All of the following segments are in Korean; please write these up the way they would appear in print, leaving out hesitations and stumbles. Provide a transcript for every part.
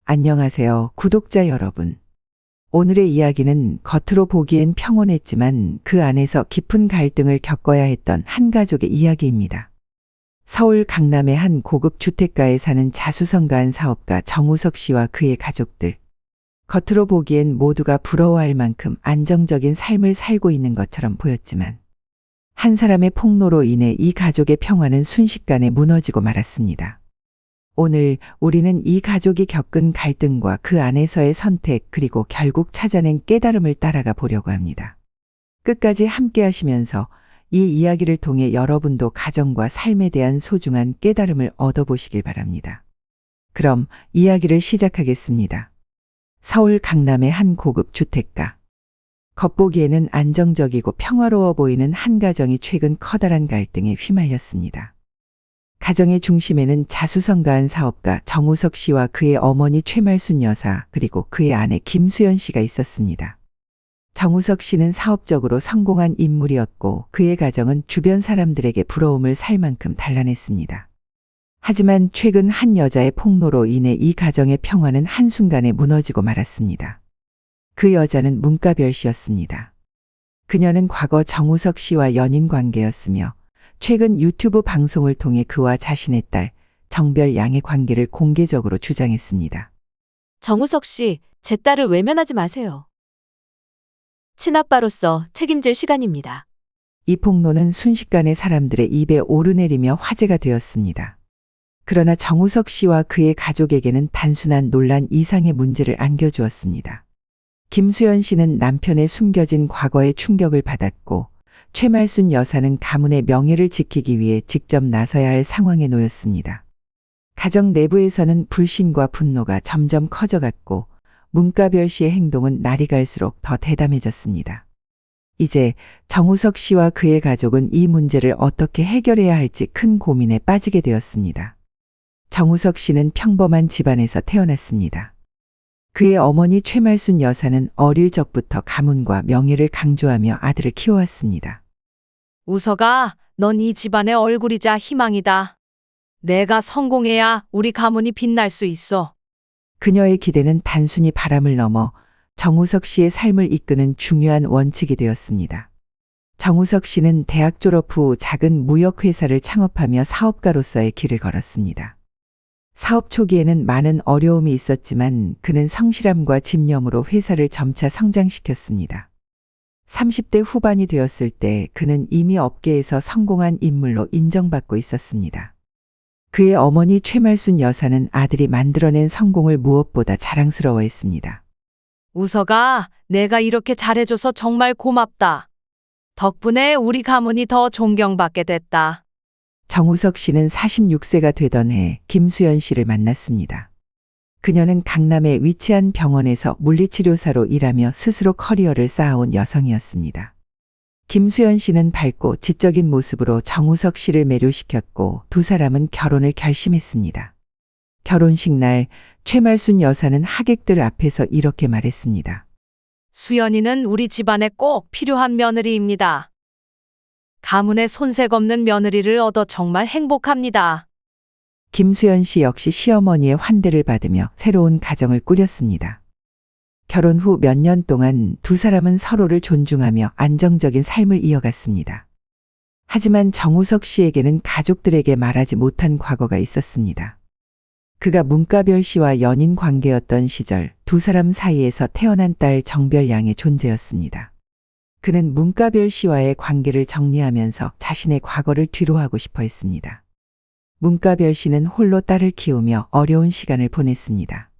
안녕하세요, 구독자 여러분. 오늘의 이야기는 겉으로 보기엔 평온했지만 그 안에서 깊은 갈등을 겪어야 했던 한 가족의 이야기입니다. 서울 강남의 한 고급 주택가에 사는 자수성가한 사업가 정우석 씨와 그의 가족들. 겉으로 보기엔 모두가 부러워할 만큼 안정적인 삶을 살고 있는 것처럼 보였지만 한 사람의 폭로로 인해 이 가족의 평화는 순식간에 무너지고 말았습니다. 오늘 우리는 이 가족이 겪은 갈등과 그 안에서의 선택 그리고 결국 찾아낸 깨달음을 따라가 보려고 합니다. 끝까지 함께 하시면서 이 이야기를 통해 여러분도 가정과 삶에 대한 소중한 깨달음을 얻어보시길 바랍니다. 그럼 이야기를 시작하겠습니다. 서울 강남의 한 고급 주택가. 겉보기에는 안정적이고 평화로워 보이는 한 가정이 최근 커다란 갈등에 휘말렸습니다. 가정의 중심에는 자수성가한 사업가 정우석 씨와 그의 어머니 최말순 여사 그리고 그의 아내 김수연 씨가 있었습니다. 정우석 씨는 사업적으로 성공한 인물이었고 그의 가정은 주변 사람들에게 부러움을 살 만큼 단란했습니다. 하지만 최근 한 여자의 폭로로 인해 이 가정의 평화는 한순간에 무너지고 말았습니다. 그 여자는 문가별 씨였습니다. 그녀는 과거 정우석 씨와 연인 관계였으며 최근 유튜브 방송을 통해 그와 자신의 딸 정별 양의 관계를 공개적으로 주장했습니다. 정우석 씨, 제 딸을 외면하지 마세요. 친아빠로서 책임질 시간입니다. 이 폭로는 순식간에 사람들의 입에 오르내리며 화제가 되었습니다. 그러나 정우석 씨와 그의 가족에게는 단순한 논란 이상의 문제를 안겨주었습니다. 김수연 씨는 남편의 숨겨진 과거에 충격을 받았고 최말순 여사는 가문의 명예를 지키기 위해 직접 나서야 할 상황에 놓였습니다. 가정 내부에서는 불신과 분노가 점점 커져갔고 문가별 씨의 행동은 날이 갈수록 더 대담해졌습니다. 이제 정우석 씨와 그의 가족은 이 문제를 어떻게 해결해야 할지 큰 고민에 빠지게 되었습니다. 정우석 씨는 평범한 집안에서 태어났습니다. 그의 어머니 최말순 여사는 어릴 적부터 가문과 명예를 강조하며 아들을 키워왔습니다. 우석아, 넌 이 집안의 얼굴이자 희망이다. 내가 성공해야 우리 가문이 빛날 수 있어. 그녀의 기대는 단순히 바람을 넘어 정우석 씨의 삶을 이끄는 중요한 원칙이 되었습니다. 정우석 씨는 대학 졸업 후 작은 무역회사를 창업하며 사업가로서의 길을 걸었습니다. 사업 초기에는 많은 어려움이 있었지만 그는 성실함과 집념으로 회사를 점차 성장시켰습니다. 30대 후반이 되었을 때 그는 이미 업계에서 성공한 인물로 인정받고 있었습니다. 그의 어머니 최말순 여사는 아들이 만들어낸 성공을 무엇보다 자랑스러워했습니다. 우석아, 내가 이렇게 잘해줘서 정말 고맙다. 덕분에 우리 가문이 더 존경받게 됐다. 정우석 씨는 46세가 되던 해 김수연 씨를 만났습니다. 그녀는 강남에 위치한 병원에서 물리치료사로 일하며 스스로 커리어를 쌓아온 여성이었습니다. 김수연 씨는 밝고 지적인 모습으로 정우석 씨를 매료시켰고 두 사람은 결혼을 결심했습니다. 결혼식 날 최말순 여사는 하객들 앞에서 이렇게 말했습니다. 수연이는 우리 집안에 꼭 필요한 며느리입니다. 가문에 손색 없는 며느리를 얻어 정말 행복합니다. 김수연 씨 역시 시어머니의 환대를 받으며 새로운 가정을 꾸렸습니다. 결혼 후 몇 년 동안 두 사람은 서로를 존중하며 안정적인 삶을 이어갔습니다. 하지만 정우석 씨에게는 가족들에게 말하지 못한 과거가 있었습니다. 그가 문가별 씨와 연인 관계였던 시절 두 사람 사이에서 태어난 딸 정별 양의 존재였습니다. 그는 문가별 씨와의 관계를 정리하면서 자신의 과거를 뒤로하고 싶어 했습니다. 문가별 씨는 홀로 딸을 키우며 어려운 시간을 보냈습니다.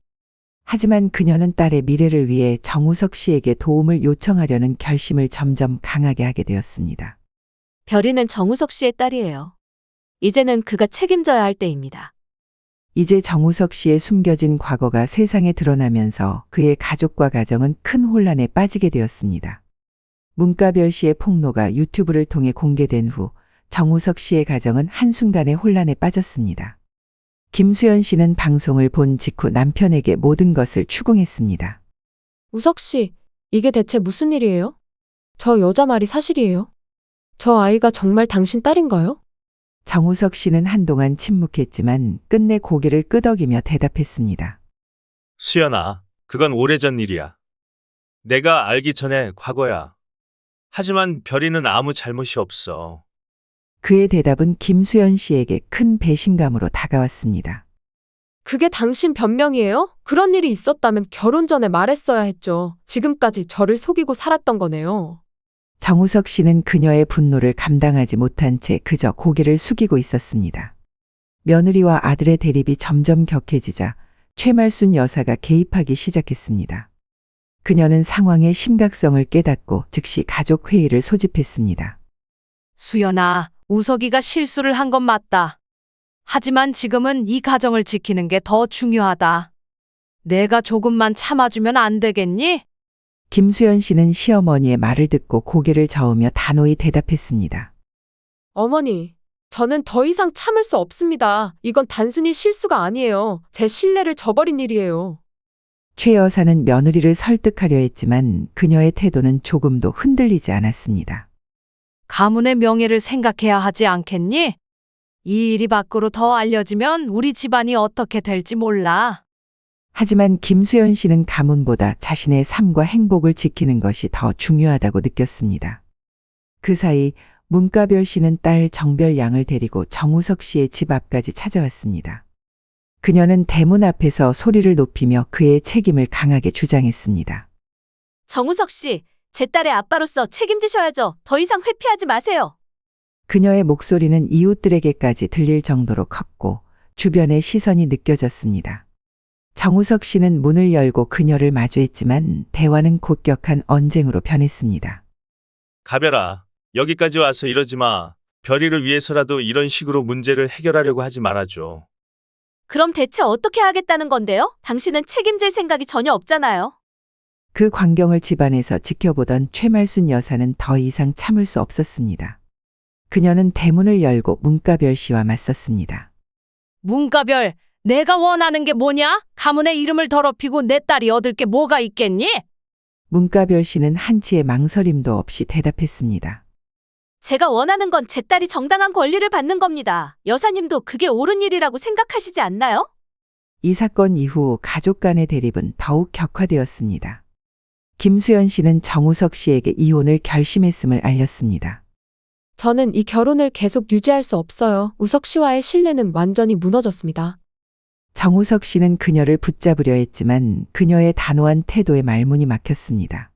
하지만 그녀는 딸의 미래를 위해 정우석 씨에게 도움을 요청하려는 결심을 점점 강하게 하게 되었습니다. 별이는 정우석 씨의 딸이에요. 이제는 그가 책임져야 할 때입니다. 이제 정우석 씨의 숨겨진 과거가 세상에 드러나면서 그의 가족과 가정은 큰 혼란에 빠지게 되었습니다. 문가별 씨의 폭로가 유튜브를 통해 공개된 후 정우석 씨의 가정은 한순간에 혼란에 빠졌습니다. 김수연 씨는 방송을 본 직후 남편에게 모든 것을 추궁했습니다. 우석 씨, 이게 대체 무슨 일이에요? 저 여자 말이 사실이에요? 저 아이가 정말 당신 딸인가요? 정우석 씨는 한동안 침묵했지만 끝내 고개를 끄덕이며 대답했습니다. 수연아, 그건 오래전 일이야. 내가 알기 전에 과거야. 하지만 별이는 아무 잘못이 없어. 그의 대답은 김수연 씨에게 큰 배신감으로 다가왔습니다. 그게 당신 변명이에요? 그런 일이 있었다면 결혼 전에 말했어야 했죠. 지금까지 저를 속이고 살았던 거네요. 정우석 씨는 그녀의 분노를 감당하지 못한 채 그저 고개를 숙이고 있었습니다. 며느리와 아들의 대립이 점점 격해지자 최말순 여사가 개입하기 시작했습니다. 그녀는 상황의 심각성을 깨닫고 즉시 가족 회의를 소집했습니다. 수연아, 우석이가 실수를 한 건 맞다. 하지만 지금은 이 가정을 지키는 게 더 중요하다. 내가 조금만 참아주면 안 되겠니? 김수연 씨는 시어머니의 말을 듣고 고개를 저으며 단호히 대답했습니다. 어머니, 저는 더 이상 참을 수 없습니다. 이건 단순히 실수가 아니에요. 제 신뢰를 저버린 일이에요. 최 여사는 며느리를 설득하려 했지만 그녀의 태도는 조금도 흔들리지 않았습니다. 가문의 명예를 생각해야 하지 않겠니? 이 일이 밖으로 더 알려지면 우리 집안이 어떻게 될지 몰라. 하지만 김수연 씨는 가문보다 자신의 삶과 행복을 지키는 것이 더 중요하다고 느꼈습니다. 그 사이 문가별 씨는 딸 정별 양을 데리고 정우석 씨의 집 앞까지 찾아왔습니다. 그녀는 대문 앞에서 소리를 높이며 그의 책임을 강하게 주장했습니다. 정우석 씨, 제 딸의 아빠로서 책임지셔야죠. 더 이상 회피하지 마세요. 그녀의 목소리는 이웃들에게까지 들릴 정도로 컸고 주변의 시선이 느껴졌습니다. 정우석 씨는 문을 열고 그녀를 마주했지만 대화는 곧격한 언쟁으로 변했습니다. 가별아, 여기까지 와서 이러지 마. 별이를 위해서라도 이런 식으로 문제를 해결하려고 하지 말아줘. 그럼 대체 어떻게 하겠다는 건데요? 당신은 책임질 생각이 전혀 없잖아요. 그 광경을 집안에서 지켜보던 최말순 여사는 더 이상 참을 수 없었습니다. 그녀는 대문을 열고 문가별 씨와 맞섰습니다. 문가별, 내가 원하는 게 뭐냐? 가문의 이름을 더럽히고 내 딸이 얻을 게 뭐가 있겠니? 문가별 씨는 한치의 망설임도 없이 대답했습니다. 제가 원하는 건 제 딸이 정당한 권리를 받는 겁니다. 여사님도 그게 옳은 일이라고 생각하시지 않나요? 이 사건 이후 가족 간의 대립은 더욱 격화되었습니다. 김수연 씨는 정우석 씨에게 이혼을 결심했음을 알렸습니다. 저는 이 결혼을 계속 유지할 수 없어요. 우석 씨와의 신뢰는 완전히 무너졌습니다. 정우석 씨는 그녀를 붙잡으려 했지만 그녀의 단호한 태도에 말문이 막혔습니다.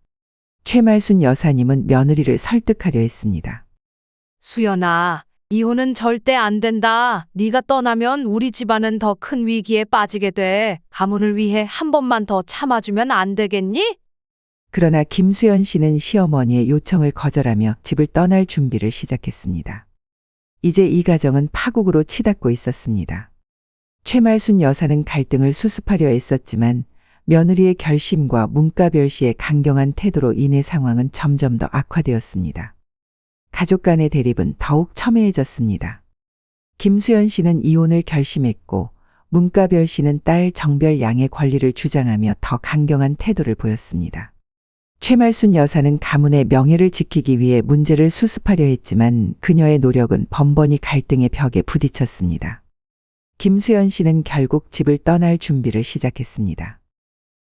최말순 여사님은 며느리를 설득하려 했습니다. 수연아, 이혼은 절대 안 된다. 네가 떠나면 우리 집안은 더 큰 위기에 빠지게 돼. 가문을 위해 한 번만 더 참아주면 안 되겠니? 그러나 김수연 씨는 시어머니의 요청을 거절하며 집을 떠날 준비를 시작했습니다. 이제 이 가정은 파국으로 치닫고 있었습니다. 최말순 여사는 갈등을 수습하려 애썼지만 며느리의 결심과 문가별 씨의 강경한 태도로 인해 상황은 점점 더 악화되었습니다. 가족 간의 대립은 더욱 첨예해졌습니다. 김수연 씨는 이혼을 결심했고 문가별 씨는 딸 정별 양의 권리를 주장하며 더 강경한 태도를 보였습니다. 최말순 여사는 가문의 명예를 지키기 위해 문제를 수습하려 했지만 그녀의 노력은 번번이 갈등의 벽에 부딪혔습니다. 김수연 씨는 결국 집을 떠날 준비를 시작했습니다.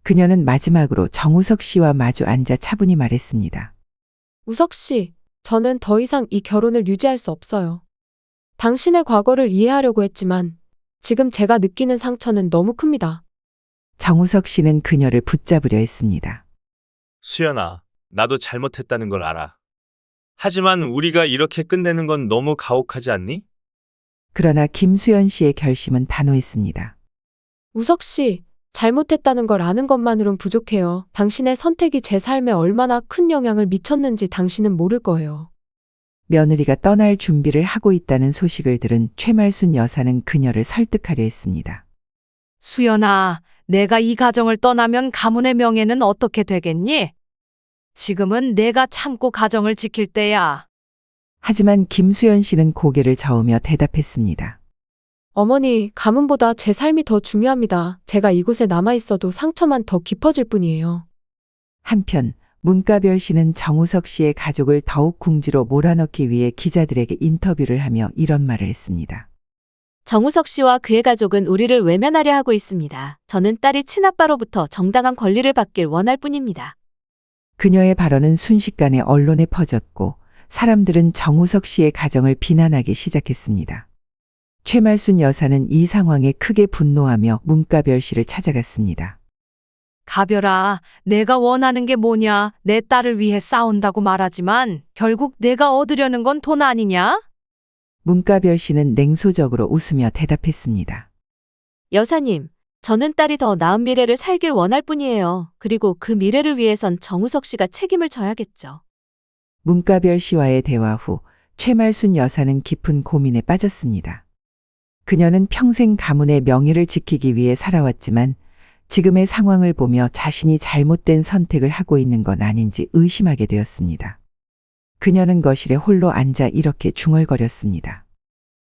그녀는 마지막으로 정우석 씨와 마주 앉아 차분히 말했습니다. 우석 씨, 저는 더 이상 이 결혼을 유지할 수 없어요. 당신의 과거를 이해하려고 했지만 지금 제가 느끼는 상처는 너무 큽니다. 정우석 씨는 그녀를 붙잡으려 했습니다. 수연아, 나도 잘못했다는 걸 알아. 하지만 우리가 이렇게 끝내는 건 너무 가혹하지 않니? 그러나 김수연 씨의 결심은 단호했습니다. 우석 씨, 잘못했다는 걸 아는 것만으론 부족해요. 당신의 선택이 제 삶에 얼마나 큰 영향을 미쳤는지 당신은 모를 거예요. 며느리가 떠날 준비를 하고 있다는 소식을 들은 최말순 여사는 그녀를 설득하려 했습니다. 수연아, 내가 이 가정을 떠나면 가문의 명예는 어떻게 되겠니? 지금은 내가 참고 가정을 지킬 때야. 하지만 김수연 씨는 고개를 저으며 대답했습니다. 어머니, 가문보다 제 삶이 더 중요합니다. 제가 이곳에 남아있어도 상처만 더 깊어질 뿐이에요. 한편 문가별 씨는 정우석 씨의 가족을 더욱 궁지로 몰아넣기 위해 기자들에게 인터뷰를 하며 이런 말을 했습니다. 정우석 씨와 그의 가족은 우리를 외면하려 하고 있습니다. 저는 딸이 친아빠로부터 정당한 권리를 받길 원할 뿐입니다. 그녀의 발언은 순식간에 언론에 퍼졌고 사람들은 정우석 씨의 가정을 비난하기 시작했습니다. 최말순 여사는 이 상황에 크게 분노하며 문가별 씨를 찾아갔습니다. 가별아, 내가 원하는 게 뭐냐? 내 딸을 위해 싸운다고 말하지만 결국 내가 얻으려는 건 돈 아니냐? 문가별 씨는 냉소적으로 웃으며 대답했습니다. 여사님, 저는 딸이 더 나은 미래를 살길 원할 뿐이에요. 그리고 그 미래를 위해선 정우석 씨가 책임을 져야겠죠. 문가별 씨와의 대화 후 최말순 여사는 깊은 고민에 빠졌습니다. 그녀는 평생 가문의 명예를 지키기 위해 살아왔지만 지금의 상황을 보며 자신이 잘못된 선택을 하고 있는 건 아닌지 의심하게 되었습니다. 그녀는 거실에 홀로 앉아 이렇게 중얼거렸습니다.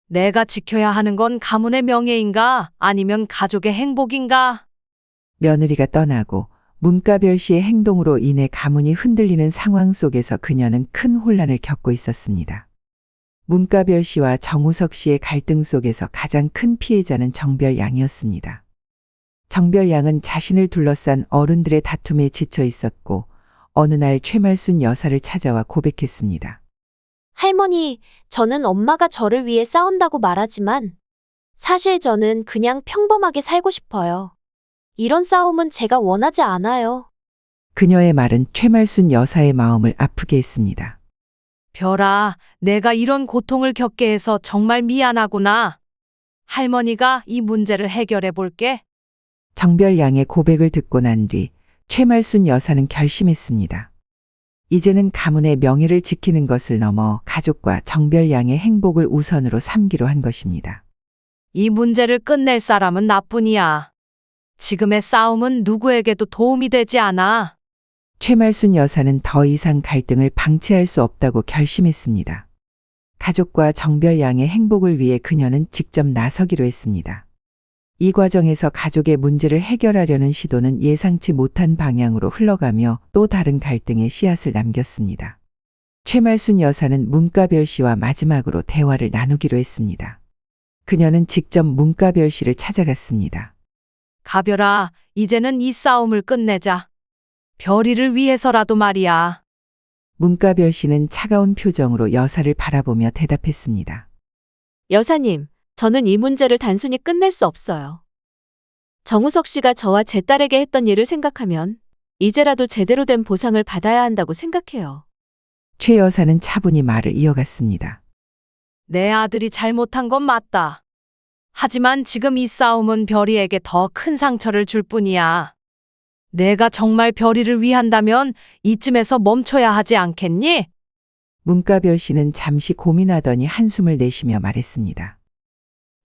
내가 지켜야 하는 건 가문의 명예인가? 아니면 가족의 행복인가? 며느리가 떠나고 문가별 씨의 행동으로 인해 가문이 흔들리는 상황 속에서 그녀는 큰 혼란을 겪고 있었습니다. 문가별 씨와 정우석 씨의 갈등 속에서 가장 큰 피해자는 정별양이었습니다. 정별양은 자신을 둘러싼 어른들의 다툼에 지쳐 있었고 어느 날 최말순 여사를 찾아와 고백했습니다. 할머니, 저는 엄마가 저를 위해 싸운다고 말하지만 사실 저는 그냥 평범하게 살고 싶어요. 이런 싸움은 제가 원하지 않아요. 그녀의 말은 최말순 여사의 마음을 아프게 했습니다. 별아, 내가 이런 고통을 겪게 해서 정말 미안하구나. 할머니가 이 문제를 해결해 볼게. 정별양의 고백을 듣고 난 뒤 최말순 여사는 결심했습니다. 이제는 가문의 명예를 지키는 것을 넘어 가족과 정별양의 행복을 우선으로 삼기로 한 것입니다. 이 문제를 끝낼 사람은 나뿐이야. 지금의 싸움은 누구에게도 도움이 되지 않아. 최말순 여사는 더 이상 갈등을 방치할 수 없다고 결심했습니다. 가족과 정별양의 행복을 위해 그녀는 직접 나서기로 했습니다. 이 과정에서 가족의 문제를 해결하려는 시도는 예상치 못한 방향으로 흘러가며 또 다른 갈등의 씨앗을 남겼습니다. 최말순 여사는 문가별 씨와 마지막으로 대화를 나누기로 했습니다. 그녀는 직접 문가별 씨를 찾아갔습니다. 가별아, 이제는 이 싸움을 끝내자. 별이를 위해서라도 말이야. 문가별 씨는 차가운 표정으로 여사를 바라보며 대답했습니다. 여사님, 저는 이 문제를 단순히 끝낼 수 없어요. 정우석 씨가 저와 제 딸에게 했던 일을 생각하면 이제라도 제대로 된 보상을 받아야 한다고 생각해요. 최 여사는 차분히 말을 이어갔습니다. 내 아들이 잘못한 건 맞다. 하지만 지금 이 싸움은 별이에게 더 큰 상처를 줄 뿐이야. 내가 정말 별이를 위한다면 이쯤에서 멈춰야 하지 않겠니? 문가별 씨는 잠시 고민하더니 한숨을 내쉬며 말했습니다.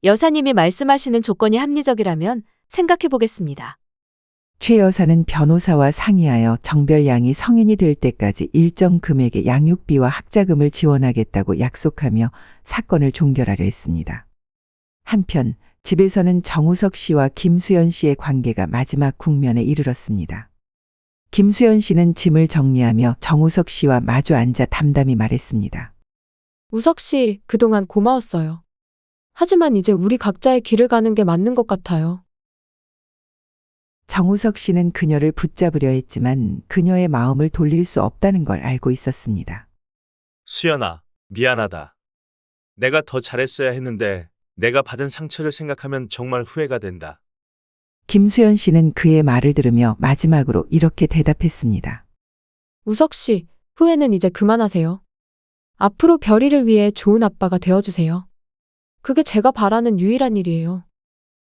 여사님이 말씀하시는 조건이 합리적이라면 생각해 보겠습니다. 최 여사는 변호사와 상의하여 정별양이 성인이 될 때까지 일정 금액의 양육비와 학자금을 지원하겠다고 약속하며 사건을 종결하려 했습니다. 한편 집에서는 정우석 씨와 김수연 씨의 관계가 마지막 국면에 이르렀습니다. 김수연 씨는 짐을 정리하며 정우석 씨와 마주 앉아 담담히 말했습니다. 우석 씨, 그동안 고마웠어요. 하지만 이제 우리 각자의 길을 가는 게 맞는 것 같아요. 정우석 씨는 그녀를 붙잡으려 했지만 그녀의 마음을 돌릴 수 없다는 걸 알고 있었습니다. 수연아, 미안하다. 내가 더 잘했어야 했는데 내가 받은 상처를 생각하면 정말 후회가 된다. 김수연 씨는 그의 말을 들으며 마지막으로 이렇게 대답했습니다. 우석 씨, 후회는 이제 그만하세요. 앞으로 별이를 위해 좋은 아빠가 되어주세요. 그게 제가 바라는 유일한 일이에요.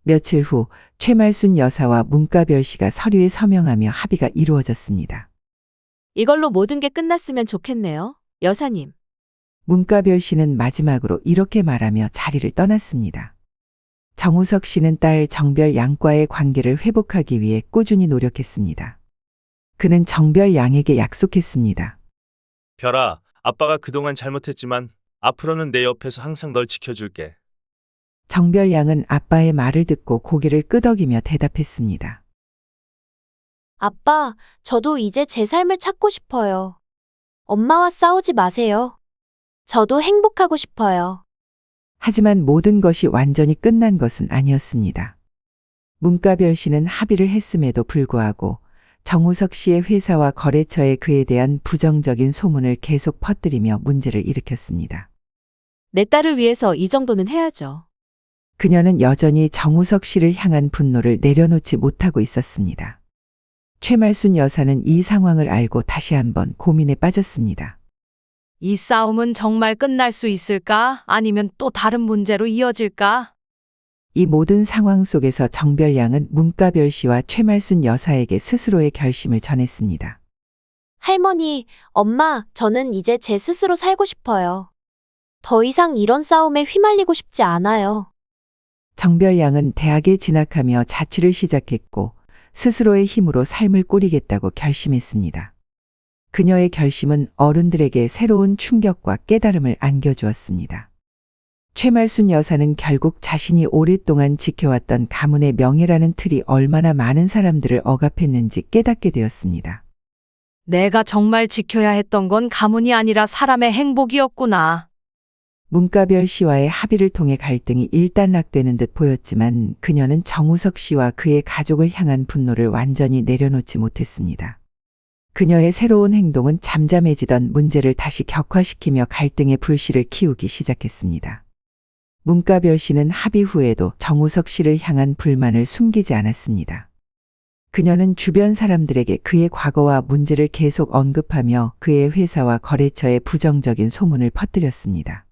며칠 후 최말순 여사와 문가별 씨가 서류에 서명하며 합의가 이루어졌습니다. 이걸로 모든 게 끝났으면 좋겠네요. 여사님. 문가별 씨는 마지막으로 이렇게 말하며 자리를 떠났습니다. 정우석 씨는 딸 정별양과의 관계를 회복하기 위해 꾸준히 노력했습니다. 그는 정별양에게 약속했습니다. 별아, 아빠가 그동안 잘못했지만 앞으로는 내 옆에서 항상 널 지켜줄게. 정별양은 아빠의 말을 듣고 고개를 끄덕이며 대답했습니다. 아빠, 저도 이제 제 삶을 찾고 싶어요. 엄마와 싸우지 마세요. 저도 행복하고 싶어요. 하지만 모든 것이 완전히 끝난 것은 아니었습니다. 문가별 씨는 합의를 했음에도 불구하고 정우석 씨의 회사와 거래처에 그에 대한 부정적인 소문을 계속 퍼뜨리며 문제를 일으켰습니다. 내 딸을 위해서 이 정도는 해야죠. 그녀는 여전히 정우석 씨를 향한 분노를 내려놓지 못하고 있었습니다. 최말순 여사는 이 상황을 알고 다시 한번 고민에 빠졌습니다. 이 싸움은 정말 끝날 수 있을까? 아니면 또 다른 문제로 이어질까? 이 모든 상황 속에서 정별양은 문가별 씨와 최말순 여사에게 스스로의 결심을 전했습니다. 할머니, 엄마, 저는 이제 제 스스로 살고 싶어요. 더 이상 이런 싸움에 휘말리고 싶지 않아요. 정별양은 대학에 진학하며 자취를 시작했고 스스로의 힘으로 삶을 꾸리겠다고 결심했습니다. 그녀의 결심은 어른들에게 새로운 충격과 깨달음을 안겨주었습니다. 최말순 여사는 결국 자신이 오랫동안 지켜왔던 가문의 명예라는 틀이 얼마나 많은 사람들을 억압했는지 깨닫게 되었습니다. 내가 정말 지켜야 했던 건 가문이 아니라 사람의 행복이었구나. 문가별 씨와의 합의를 통해 갈등이 일단락되는 듯 보였지만 그녀는 정우석 씨와 그의 가족을 향한 분노를 완전히 내려놓지 못했습니다. 그녀의 새로운 행동은 잠잠해지던 문제를 다시 격화시키며 갈등의 불씨를 키우기 시작했습니다. 문가별 씨는 합의 후에도 정우석 씨를 향한 불만을 숨기지 않았습니다. 그녀는 주변 사람들에게 그의 과거와 문제를 계속 언급하며 그의 회사와 거래처에 부정적인 소문을 퍼뜨렸습니다.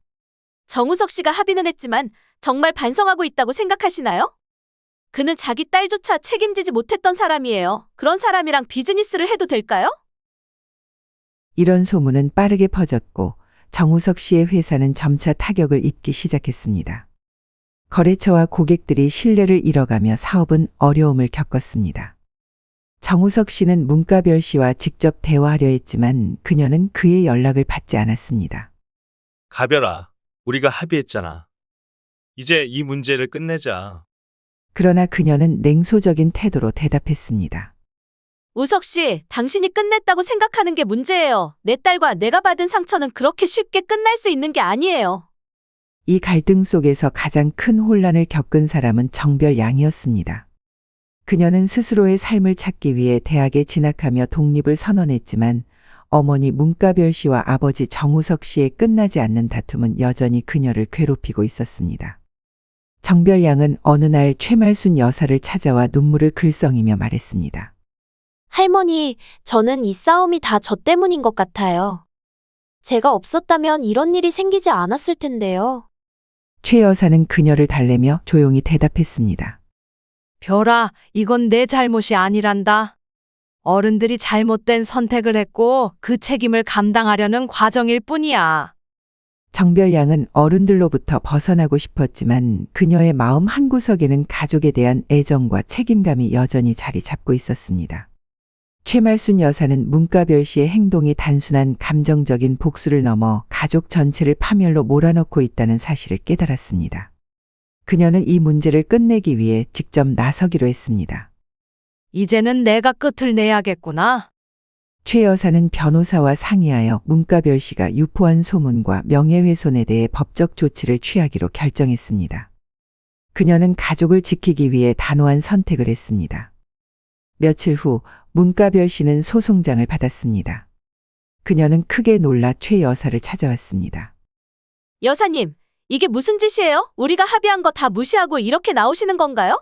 정우석 씨가 합의는 했지만 정말 반성하고 있다고 생각하시나요? 그는 자기 딸조차 책임지지 못했던 사람이에요. 그런 사람이랑 비즈니스를 해도 될까요? 이런 소문은 빠르게 퍼졌고 정우석 씨의 회사는 점차 타격을 입기 시작했습니다. 거래처와 고객들이 신뢰를 잃어가며 사업은 어려움을 겪었습니다. 정우석 씨는 문가별 씨와 직접 대화하려 했지만 그녀는 그의 연락을 받지 않았습니다. 가별아, 우리가 합의했잖아. 이제 이 문제를 끝내자. 그러나 그녀는 냉소적인 태도로 대답했습니다. 우석 씨, 당신이 끝냈다고 생각하는 게 문제예요. 내 딸과 내가 받은 상처는 그렇게 쉽게 끝날 수 있는 게 아니에요. 이 갈등 속에서 가장 큰 혼란을 겪은 사람은 정별양이었습니다. 그녀는 스스로의 삶을 찾기 위해 대학에 진학하며 독립을 선언했지만 어머니 문가별 씨와 아버지 정우석 씨의 끝나지 않는 다툼은 여전히 그녀를 괴롭히고 있었습니다. 정별양은 어느 날 최말순 여사를 찾아와 눈물을 글썽이며 말했습니다. 할머니, 저는 이 싸움이 다 저 때문인 것 같아요. 제가 없었다면 이런 일이 생기지 않았을 텐데요. 최 여사는 그녀를 달래며 조용히 대답했습니다. 별아, 이건 내 잘못이 아니란다. 어른들이 잘못된 선택을 했고 그 책임을 감당하려는 과정일 뿐이야. 정별양은 어른들로부터 벗어나고 싶었지만 그녀의 마음 한구석에는 가족에 대한 애정과 책임감이 여전히 자리 잡고 있었습니다. 최말순 여사는 문가별 씨의 행동이 단순한 감정적인 복수를 넘어 가족 전체를 파멸로 몰아넣고 있다는 사실을 깨달았습니다. 그녀는 이 문제를 끝내기 위해 직접 나서기로 했습니다. 이제는 내가 끝을 내야겠구나. 최 여사는 변호사와 상의하여 문가별 씨가 유포한 소문과 명예훼손에 대해 법적 조치를 취하기로 결정했습니다. 그녀는 가족을 지키기 위해 단호한 선택을 했습니다. 며칠 후 문가별 씨는 소송장을 받았습니다. 그녀는 크게 놀라 최 여사를 찾아왔습니다. 여사님, 이게 무슨 짓이에요? 우리가 합의한 거 다 무시하고 이렇게 나오시는 건가요?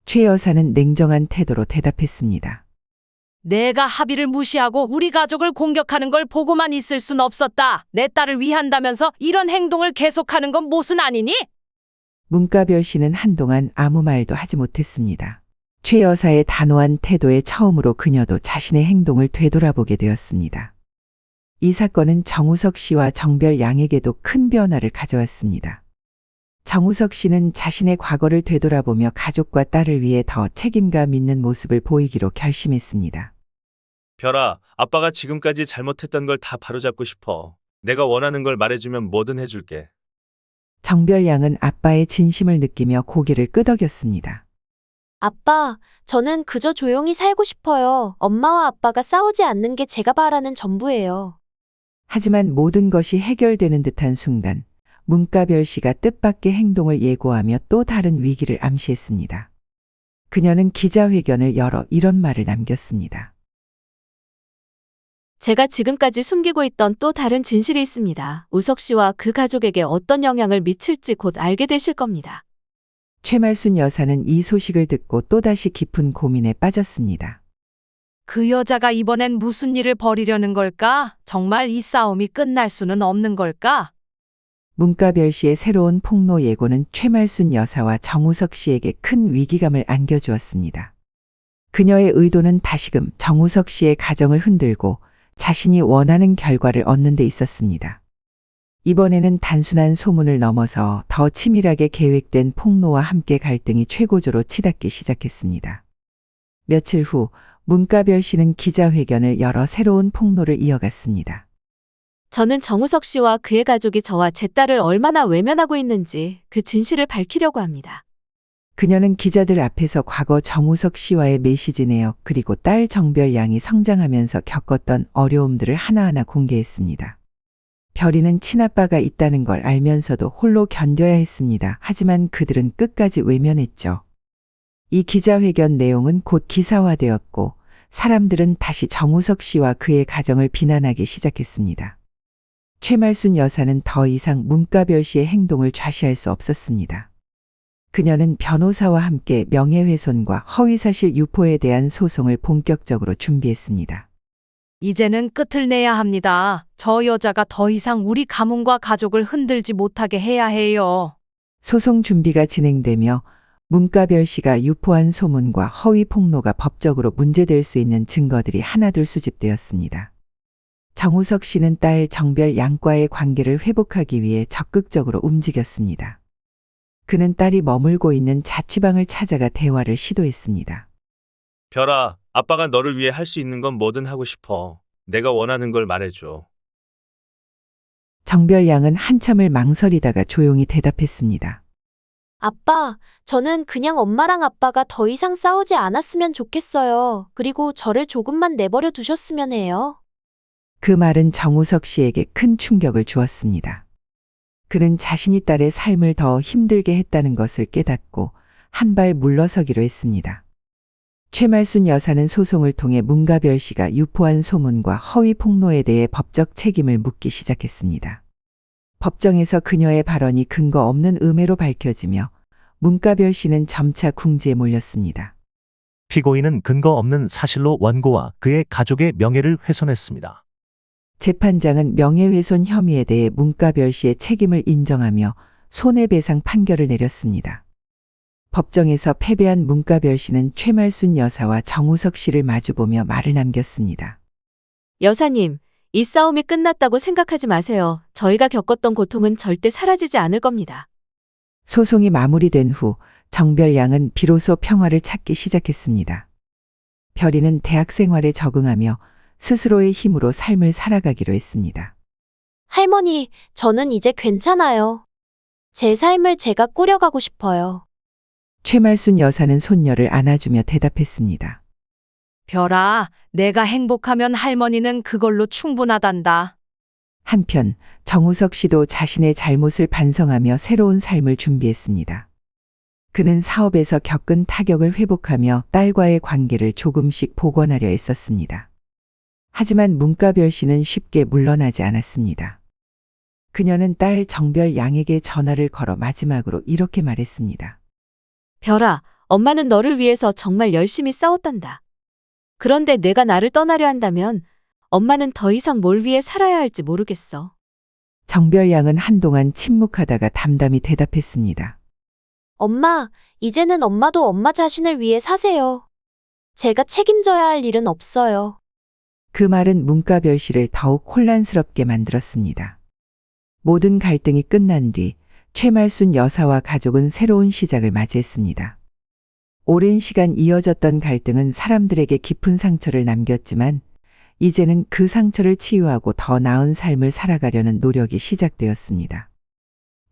최 여사는 냉정한 태도로 대답했습니다. 내가 합의를 무시하고 우리 가족을 공격하는 걸 보고만 있을 순 없었다. 내 딸을 위한다면서 이런 행동을 계속하는 건 모순 아니니? 문가별 씨는 한동안 아무 말도 하지 못했습니다. 최 여사의 단호한 태도에 처음으로 그녀도 자신의 행동을 되돌아보게 되었습니다. 이 사건은 정우석 씨와 정별양에게도 큰 변화를 가져왔습니다. 정우석 씨는 자신의 과거를 되돌아보며 가족과 딸을 위해 더 책임감 있는 모습을 보이기로 결심했습니다. 별아, 아빠가 지금까지 잘못했던 걸 다 바로잡고 싶어. 내가 원하는 걸 말해주면 뭐든 해줄게. 정별양은 아빠의 진심을 느끼며 고개를 끄덕였습니다. 아빠, 저는 그저 조용히 살고 싶어요. 엄마와 아빠가 싸우지 않는 게 제가 바라는 전부예요. 하지만 모든 것이 해결되는 듯한 순간 문가별 씨가 뜻밖의 행동을 예고하며 또 다른 위기를 암시했습니다. 그녀는 기자회견을 열어 이런 말을 남겼습니다. 제가 지금까지 숨기고 있던 또 다른 진실이 있습니다. 우석 씨와 그 가족에게 어떤 영향을 미칠지 곧 알게 되실 겁니다. 최말순 여사는 이 소식을 듣고 또다시 깊은 고민에 빠졌습니다. 그 여자가 이번엔 무슨 일을 벌이려는 걸까? 정말 이 싸움이 끝날 수는 없는 걸까? 문가별 씨의 새로운 폭로 예고는 최말순 여사와 정우석 씨에게 큰 위기감을 안겨주었습니다. 그녀의 의도는 다시금 정우석 씨의 가정을 흔들고 자신이 원하는 결과를 얻는 데 있었습니다. 이번에는 단순한 소문을 넘어서 더 치밀하게 계획된 폭로와 함께 갈등이 최고조로 치닫기 시작했습니다. 며칠 후 문가별 씨는 기자회견을 열어 새로운 폭로를 이어갔습니다. 저는 정우석 씨와 그의 가족이 저와 제 딸을 얼마나 외면하고 있는지 그 진실을 밝히려고 합니다. 그녀는 기자들 앞에서 과거 정우석 씨와의 메시지 내역 그리고 딸 정별 양이 성장하면서 겪었던 어려움들을 하나하나 공개했습니다. 별이는 친아빠가 있다는 걸 알면서도 홀로 견뎌야 했습니다. 하지만 그들은 끝까지 외면했죠. 이 기자회견 내용은 곧 기사화되었고 사람들은 다시 정우석 씨와 그의 가정을 비난하기 시작했습니다. 최말순 여사는 더 이상 문가별 씨의 행동을 좌시할 수 없었습니다. 그녀는 변호사와 함께 명예훼손과 허위사실 유포에 대한 소송을 본격적으로 준비했습니다. 이제는 끝을 내야 합니다. 저 여자가 더 이상 우리 가문과 가족을 흔들지 못하게 해야 해요. 소송 준비가 진행되며 문가별 씨가 유포한 소문과 허위 폭로가 법적으로 문제될 수 있는 증거들이 하나둘 수집되었습니다. 정우석 씨는 딸 정별 양과의 관계를 회복하기 위해 적극적으로 움직였습니다. 그는 딸이 머물고 있는 자취방을 찾아가 대화를 시도했습니다. 별아, 아빠가 너를 위해 할 수 있는 건 뭐든 하고 싶어. 내가 원하는 걸 말해줘. 정별 양은 한참을 망설이다가 조용히 대답했습니다. 아빠, 저는 그냥 엄마랑 아빠가 더 이상 싸우지 않았으면 좋겠어요. 그리고 저를 조금만 내버려 두셨으면 해요. 그 말은 정우석 씨에게 큰 충격을 주었습니다. 그는 자신이 딸의 삶을 더 힘들게 했다는 것을 깨닫고 한 발 물러서기로 했습니다. 최말순 여사는 소송을 통해 문가별 씨가 유포한 소문과 허위 폭로에 대해 법적 책임을 묻기 시작했습니다. 법정에서 그녀의 발언이 근거 없는 음해로 밝혀지며 문가별 씨는 점차 궁지에 몰렸습니다. 피고인은 근거 없는 사실로 원고와 그의 가족의 명예를 훼손했습니다. 재판장은 명예훼손 혐의에 대해 문가별 씨의 책임을 인정하며 손해배상 판결을 내렸습니다. 법정에서 패배한 문가별 씨는 최말순 여사와 정우석 씨를 마주보며 말을 남겼습니다. 여사님, 이 싸움이 끝났다고 생각하지 마세요. 저희가 겪었던 고통은 절대 사라지지 않을 겁니다. 소송이 마무리된 후 정별 양은 비로소 평화를 찾기 시작했습니다. 별이는 대학 생활에 적응하며 스스로의 힘으로 삶을 살아가기로 했습니다. 할머니, 저는 이제 괜찮아요. 제 삶을 제가 꾸려가고 싶어요. 최말순 여사는 손녀를 안아주며 대답했습니다. 별아, 내가 행복하면 할머니는 그걸로 충분하단다. 한편 정우석 씨도 자신의 잘못을 반성하며 새로운 삶을 준비했습니다. 그는 사업에서 겪은 타격을 회복하며 딸과의 관계를 조금씩 복원하려 애썼습니다. 하지만 문가별 씨는 쉽게 물러나지 않았습니다. 그녀는 딸 정별 양에게 전화를 걸어 마지막으로 이렇게 말했습니다. 별아, 엄마는 너를 위해서 정말 열심히 싸웠단다. 그런데 내가 나를 떠나려 한다면 엄마는 더 이상 뭘 위해 살아야 할지 모르겠어. 정별 양은 한동안 침묵하다가 담담히 대답했습니다. 엄마, 이제는 엄마도 엄마 자신을 위해 사세요. 제가 책임져야 할 일은 없어요. 그 말은 문가별 씨를 더욱 혼란스럽게 만들었습니다. 모든 갈등이 끝난 뒤 최말순 여사와 가족은 새로운 시작을 맞이했습니다. 오랜 시간 이어졌던 갈등은 사람들에게 깊은 상처를 남겼지만 이제는 그 상처를 치유하고 더 나은 삶을 살아가려는 노력이 시작되었습니다.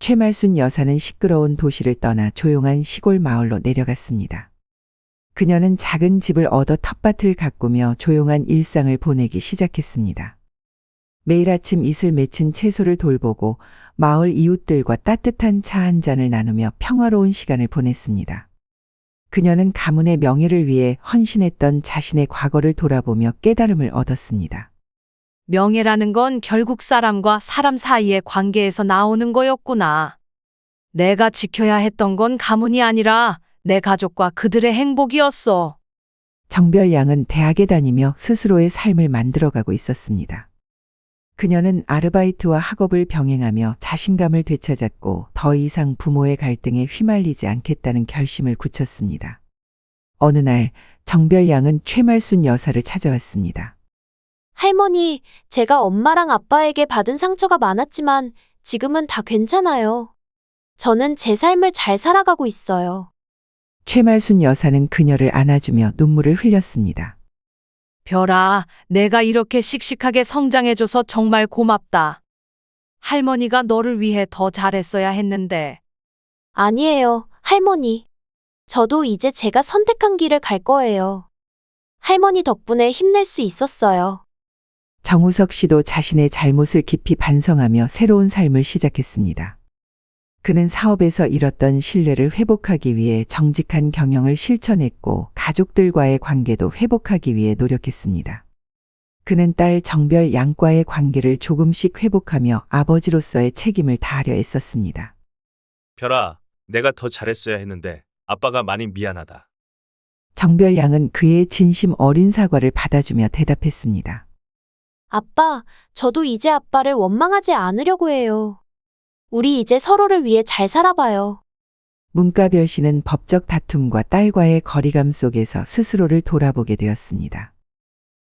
최말순 여사는 시끄러운 도시를 떠나 조용한 시골 마을로 내려갔습니다. 그녀는 작은 집을 얻어 텃밭을 가꾸며 조용한 일상을 보내기 시작했습니다. 매일 아침 이슬 맺힌 채소를 돌보고 마을 이웃들과 따뜻한 차 한 잔을 나누며 평화로운 시간을 보냈습니다. 그녀는 가문의 명예를 위해 헌신했던 자신의 과거를 돌아보며 깨달음을 얻었습니다. 명예라는 건 결국 사람과 사람 사이의 관계에서 나오는 거였구나. 내가 지켜야 했던 건 가문이 아니라 내 가족과 그들의 행복이었어. 정별양은 대학에 다니며 스스로의 삶을 만들어가고 있었습니다. 그녀는 아르바이트와 학업을 병행하며 자신감을 되찾았고 더 이상 부모의 갈등에 휘말리지 않겠다는 결심을 굳혔습니다. 어느 날 정별양은 최말순 여사를 찾아왔습니다. 할머니, 제가 엄마랑 아빠에게 받은 상처가 많았지만 지금은 다 괜찮아요. 저는 제 삶을 잘 살아가고 있어요. 최말순 여사는 그녀를 안아주며 눈물을 흘렸습니다. 별아, 내가 이렇게 씩씩하게 성장해줘서 정말 고맙다. 할머니가 너를 위해 더 잘했어야 했는데. 아니에요, 할머니. 저도 이제 제가 선택한 길을 갈 거예요. 할머니 덕분에 힘낼 수 있었어요. 정우석 씨도 자신의 잘못을 깊이 반성하며 새로운 삶을 시작했습니다. 그는 사업에서 잃었던 신뢰를 회복하기 위해 정직한 경영을 실천했고 가족들과의 관계도 회복하기 위해 노력했습니다. 그는 딸 정별 양과의 관계를 조금씩 회복하며 아버지로서의 책임을 다하려 애썼습니다. 별아, 내가 더 잘했어야 했는데 아빠가 많이 미안하다. 정별 양은 그의 진심 어린 사과를 받아주며 대답했습니다. 아빠, 저도 이제 아빠를 원망하지 않으려고 해요. 우리 이제 서로를 위해 잘 살아봐요. 문가별 씨는 법적 다툼과 딸과의 거리감 속에서 스스로를 돌아보게 되었습니다.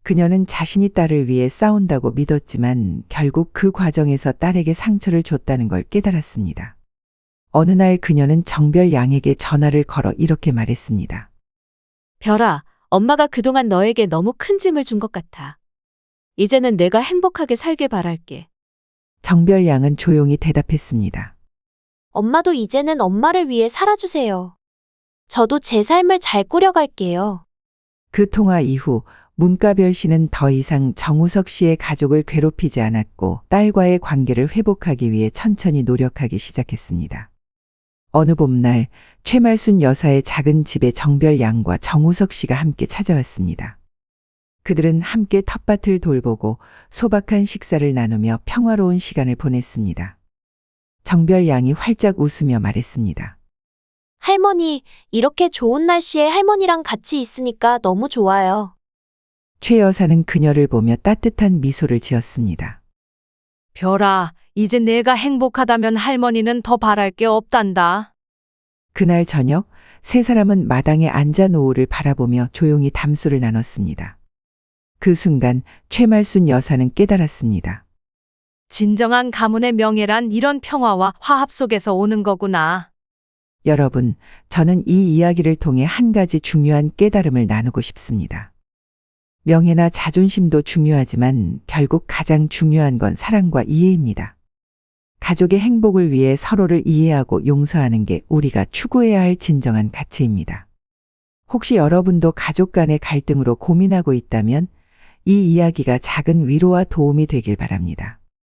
그녀는 자신이 딸을 위해 싸운다고 믿었지만 결국 그 과정에서 딸에게 상처를 줬다는 걸 깨달았습니다. 어느 날 그녀는 정별 양에게 전화를 걸어 이렇게 말했습니다. 별아, 엄마가 그동안 너에게 너무 큰 짐을 준 것 같아. 이제는 내가 행복하게 살길 바랄게. 정별 양은 조용히 대답했습니다. 엄마도 이제는 엄마를 위해 살아주세요. 저도 제 삶을 잘 꾸려갈게요. 그 통화 이후 문가별 씨는 더 이상 정우석 씨의 가족을 괴롭히지 않았고 딸과의 관계를 회복하기 위해 천천히 노력하기 시작했습니다. 어느 봄날 최말순 여사의 작은 집에 정별 양과 정우석 씨가 함께 찾아왔습니다. 그들은 함께 텃밭을 돌보고 소박한 식사를 나누며 평화로운 시간을 보냈습니다. 정별 양이 활짝 웃으며 말했습니다. 할머니, 이렇게 좋은 날씨에 할머니랑 같이 있으니까 너무 좋아요. 최 여사는 그녀를 보며 따뜻한 미소를 지었습니다. 별아, 이제 내가 행복하다면 할머니는 더 바랄 게 없단다. 그날 저녁 세 사람은 마당에 앉아 노을을 바라보며 조용히 담소를 나눴습니다. 그 순간 최말순 여사는 깨달았습니다. 진정한 가문의 명예란 이런 평화와 화합 속에서 오는 거구나. 여러분, 저는 이 이야기를 통해 한 가지 중요한 깨달음을 나누고 싶습니다. 명예나 자존심도 중요하지만 결국 가장 중요한 건 사랑과 이해입니다. 가족의 행복을 위해 서로를 이해하고 용서하는 게 우리가 추구해야 할 진정한 가치입니다. 혹시 여러분도 가족 간의 갈등으로 고민하고 있다면 이 이야기가 작은 위로와 도움이 되길 바랍니다.